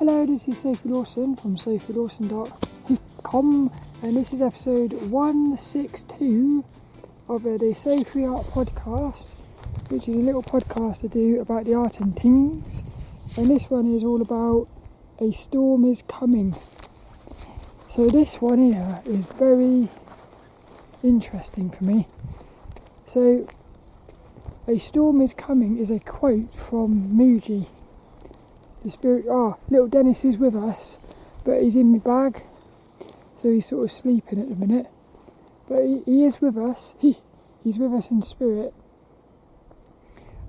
Hello, this is Sophie Lawson from sophielawson.com, and this is episode 162 of the Sophie Art Podcast, which is a little podcast I do about the art and things. And this one is all about a storm is coming. So this one here is very interesting for me. So a storm is coming is a quote from Mooji. The spirit, little Dennis is with us, but he's in my bag, so he's sort of sleeping at the minute. But he is with us, he's with us in spirit.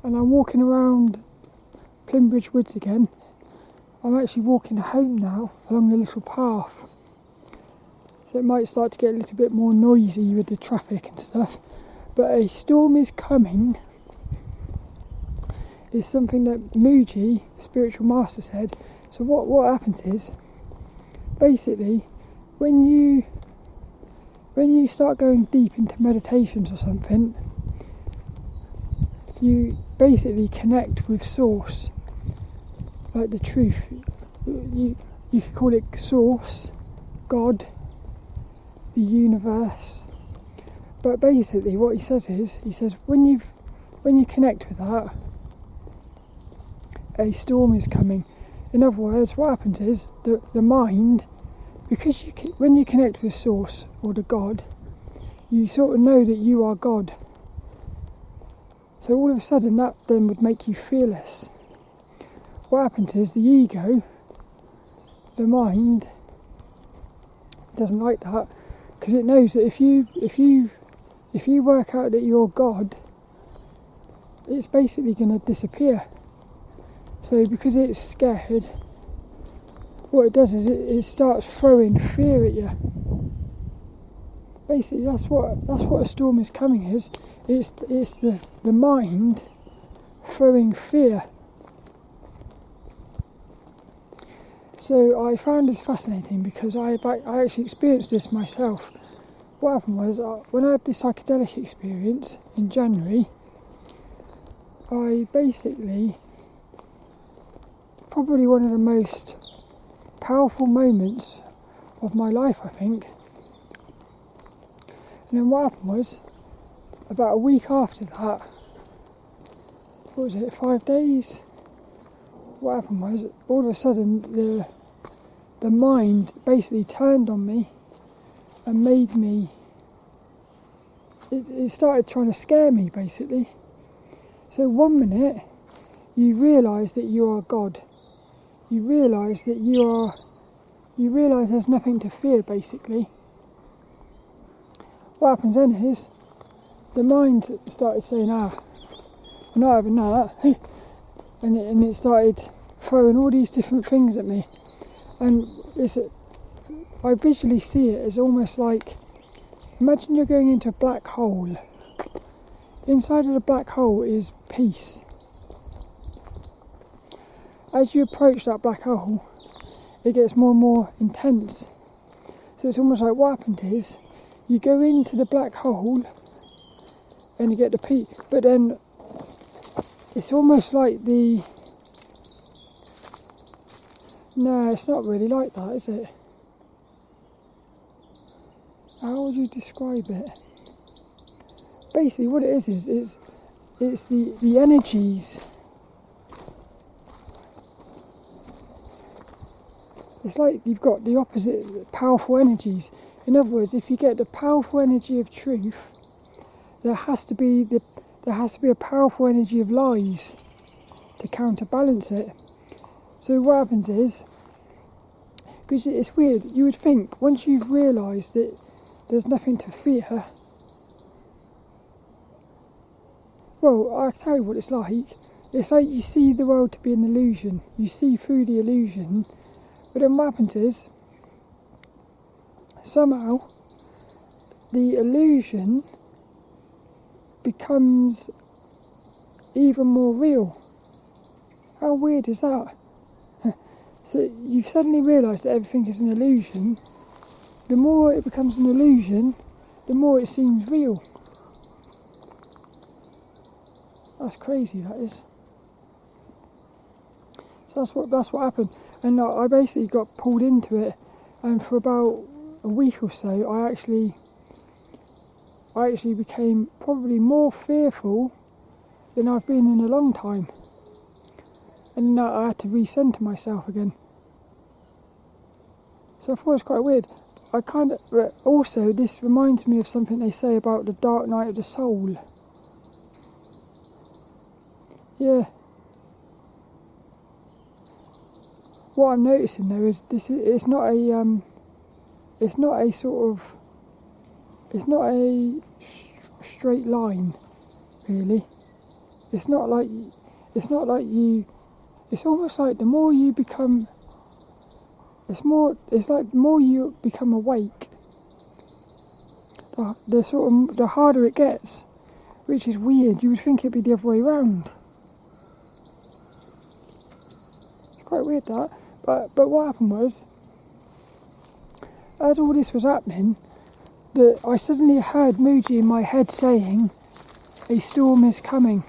And I'm walking around Plymbridge Woods again. I'm actually walking home now along the little path. So it might start to get a little bit more noisy with the traffic and stuff. But a storm is coming is something that Mooji, the spiritual master, said. So what happens is, basically, when you start going deep into meditations or something, you basically connect with source, like the truth. You could call it source, God, the universe. But basically what he says is, when you connect with that, a storm is coming. In other words, what happens is the mind, because when you connect with source or the God, you sort of know that you are God. So all of a sudden that then would make you fearless. What happens is the ego, the mind, doesn't like that, because it knows that if you work out that you're God, it's basically going to disappear. So because it's scared, what it does is it starts throwing fear at you. Basically that's what a storm is coming is. It's the mind throwing fear. So I found this fascinating because I actually experienced this myself. What happened was, when I had this psychedelic experience in January, I basically, probably one of the most powerful moments of my life, I think. And then what happened was, about a week after that, 5 days? What happened was, all of a sudden, the mind basically turned on me and made me, it started trying to scare me, basically. So 1 minute, you realise that you are God. You realise that you realise there's nothing to fear, basically. What happens then is, the mind started saying, we're not having that, and it started throwing all these different things at me. And I visually see it as almost like, imagine you're going into a black hole. Inside of the black hole is peace. As you approach that black hole, it gets more and more intense. So it's almost like what happened is, you go into the black hole and you get the peace, but then it's almost like no, it's not really like that, is it? How would you describe it? Basically what it is it's the energies. It's like you've got the opposite powerful energies. In other words, if you get the powerful energy of truth, there has to be a powerful energy of lies to counterbalance it. So what happens is, because it's weird, you would think once you've realised that there's nothing to fear, well, I'll tell you what it's like. It's like you see the world to be an illusion. You see through the illusion. But then what happens is, somehow, the illusion becomes even more real. How weird is that? So you suddenly realise that everything is an illusion. The more it becomes an illusion, the more it seems real. That's crazy, that is. So that's what happened. And I basically got pulled into it, and for about a week or so I actually became probably more fearful than I've been in a long time, and I had to recenter myself again. So I thought it was quite weird. Also, this reminds me of something they say about the dark night of the soul. Yeah. What I'm noticing though is it's not a straight line, really. It's almost like the more you become, it's like the more you become awake, the harder it gets, which is weird. You would think it'd be the other way around. It's quite weird that. But what happened was, as all this was happening, that I suddenly heard Mooji in my head saying, "A storm is coming,"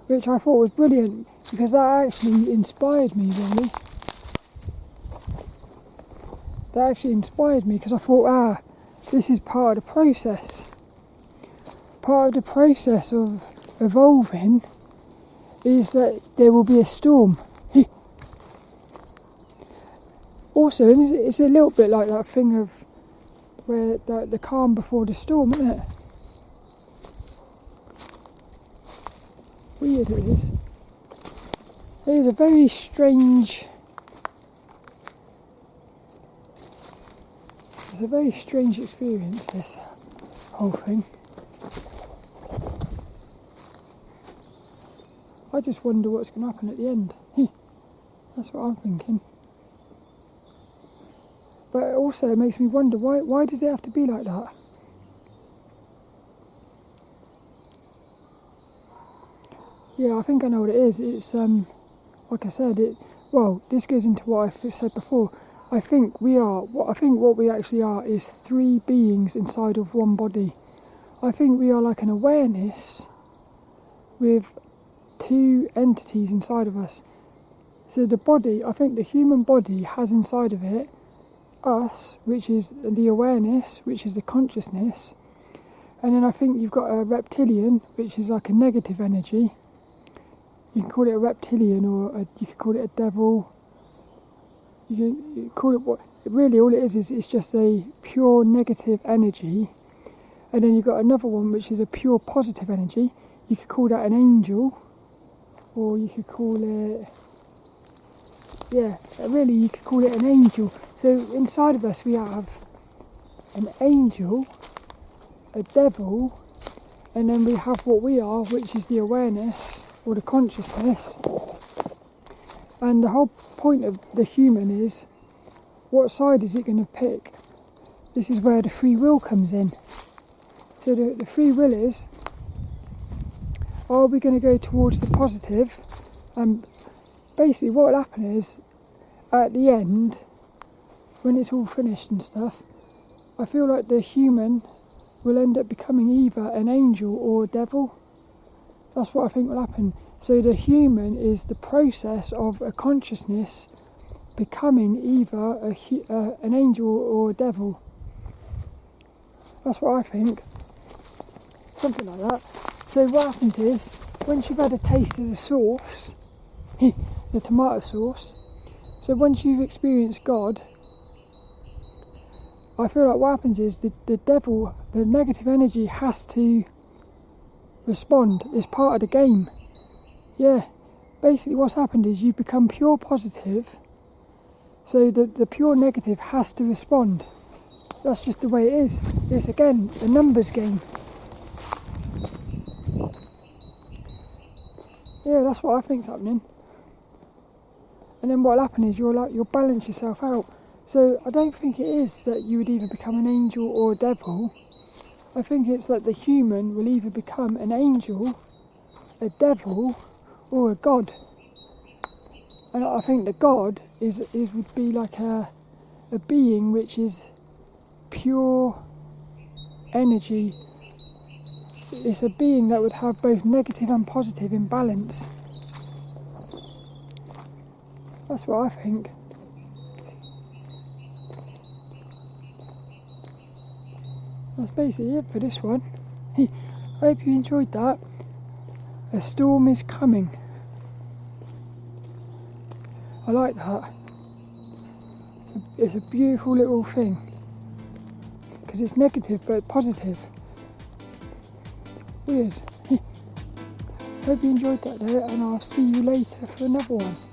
which I thought was brilliant, because that actually inspired me, really. That actually inspired me, because I thought, this is part of the process. Part of the process of evolving is that there will be a storm. Also, it's a little bit like that thing of where the calm before the storm, isn't it? Weird it is. It is a very strange. It's a very strange experience, this whole thing. I just wonder what's going to happen at the end. That's what I'm thinking. But also it makes me wonder, why does it have to be like that? Yeah, I think I know what it is. It's like I said, this goes into what I said before. I think what we actually are is 3 beings inside of one body. I think we are like an awareness with 2 entities inside of us. So the body, I think the human body has inside of it us, which is the awareness, which is the consciousness, and then I think you've got a reptilian, which is like a negative energy. You can call it a reptilian, or you could call it a devil. You can call it what really all it is it's just a pure negative energy. And then you've got another one which is a pure positive energy. You could call that an angel, or you could call it, you could call it an angel. So inside of us we have an angel, a devil, and then we have what we are, which is the awareness or the consciousness. And the whole point of the human is, what side is it going to pick? This is where the free will comes in. So the free will is, are we going to go towards the positive? And basically what will happen is, at the end, when it's all finished and stuff, I feel like the human will end up becoming either an angel or a devil. That's what I think will happen. So the human is the process of a consciousness becoming either an angel or a devil. That's what I think. Something like that. So what happens is, once you've had a taste of the sauce, the tomato sauce, so once you've experienced God, I feel like what happens is the devil, the negative energy, has to respond. It's part of the game. Yeah, basically what's happened is you've become pure positive, so the pure negative has to respond. That's just the way it is. It's again a numbers game. Yeah, that's what I think's happening. And then what'll happen is you'll balance yourself out. So I don't think it is that you would either become an angel or a devil. I think it's that the human will either become an angel, a devil, or a god. And I think the god would be like a being which is pure energy. It's a being that would have both negative and positive in balance. That's what I think. That's basically it for this one. I hope you enjoyed that. A storm is coming. I like that. It's a beautiful little thing. Because it's negative but positive. Weird. Hope you enjoyed that though, and I'll see you later for another one.